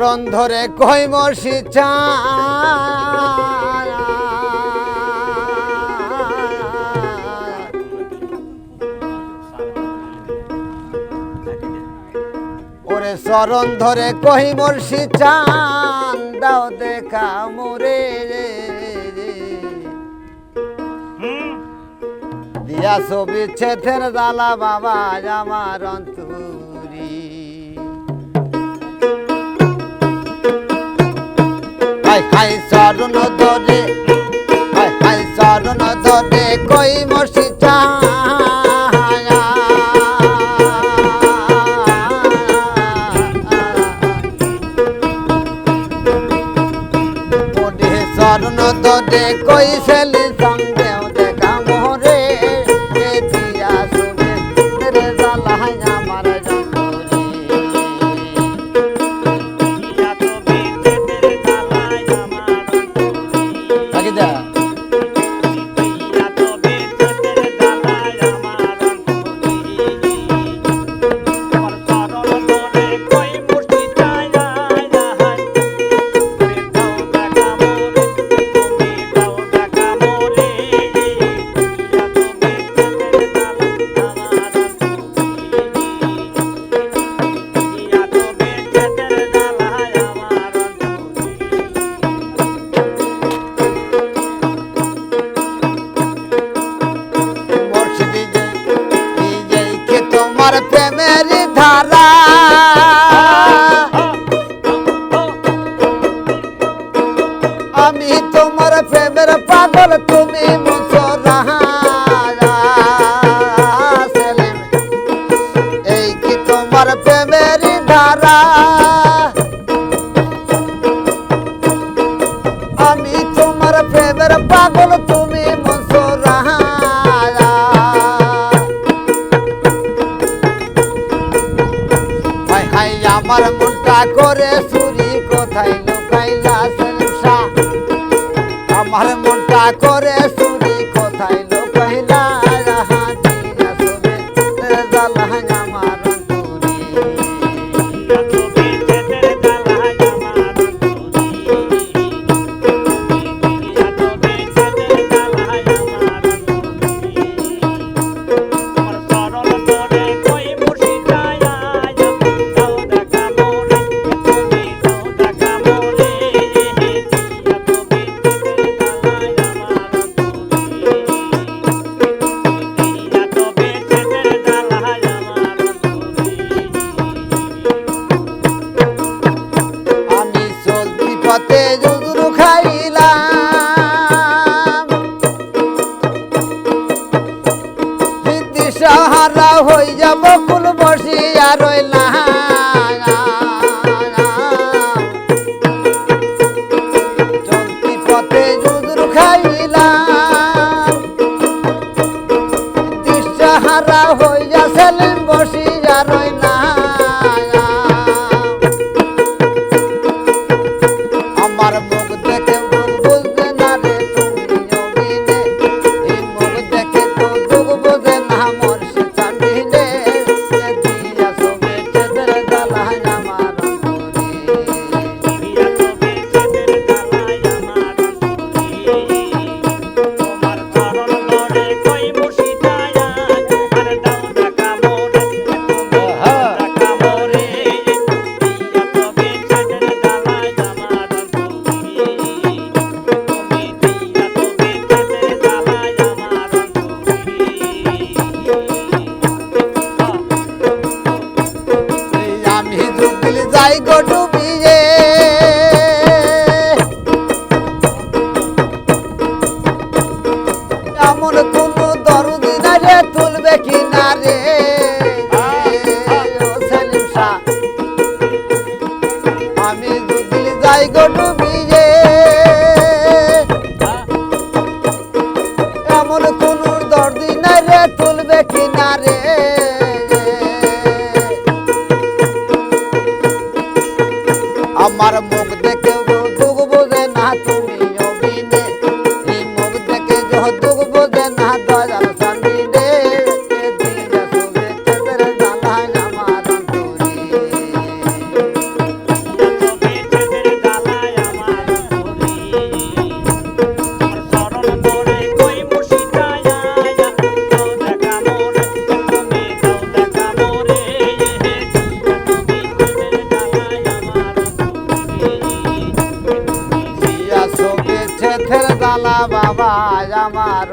চরণ ধরে কই মর্ষি চা ওরে চরণ ধরে কই মর্ষি চান দাও দেখা মোরে দিয়া ছবি ছেথের দালা বাবা আমার অন্তরি হাই হাই চরণ ধরে হাই হাই চরণ ধরে কই মর্ষি চা চরণ ধরে কই ছেলে সঙ্গে দেখা মোরে দিয়া শুনে রে জালাই আমার জন্তরি লাগিদা তোমার প্রেমের ধারা আমি তোমার প্রেমের পাগল তুমি মুসরা এই কি তোমার প্রেমের ধারা আমি তোমার প্রেমের পাগল তুমি মুসরা আমার মনটা করে চুরি কোথায় লুকাইলা সেলিম শাহ আমার মনটা করে চুরি কোথায় লুকাইলা দিয়া ছবি জালাই আমার অন্তরি পথে জুজুরু খাইলাম দিশাহারা হই যাব কুল বসিয়া রইলাম চলতি পথে জুজুরু খাইলাম দিশাহারা হইয়া সেলিম বসিয়া রইলাম আমার মুখ দেখে মুখ বুঝবে না রে তুমি অবিনে এই মুখ দেখে তো দুঃখ বোঝে না মোর সে চাঁদিনে দিয়া ছবি ছেদের জালাই আমার অন্তরি তোমার চরণ ধরে কই মুর্শি ছায়া আর দাও দেখা মোরে দেখা মোরে দিয়া ছবি ছেদের জালাই আমার আমি ডুবিল যাই গো ডুবিয়ে এমন কোন দরদি না রে তুলবে কিনা রে ও সেলিম শাহ আমি ডুবিল যাই গো ডুবিয়ে এমন কোন দরদি না রে তুলবে কিনা রে আমার মুখ দেখে দুঃখ বোঝে না তুমি অবিনে এই মুখ দেখে দুঃখ বোঝে না দয়াল সান্দিনে দিয়া ছবি ছেদের জালাই আমার অন্তরি জ্বালা বাবা আমার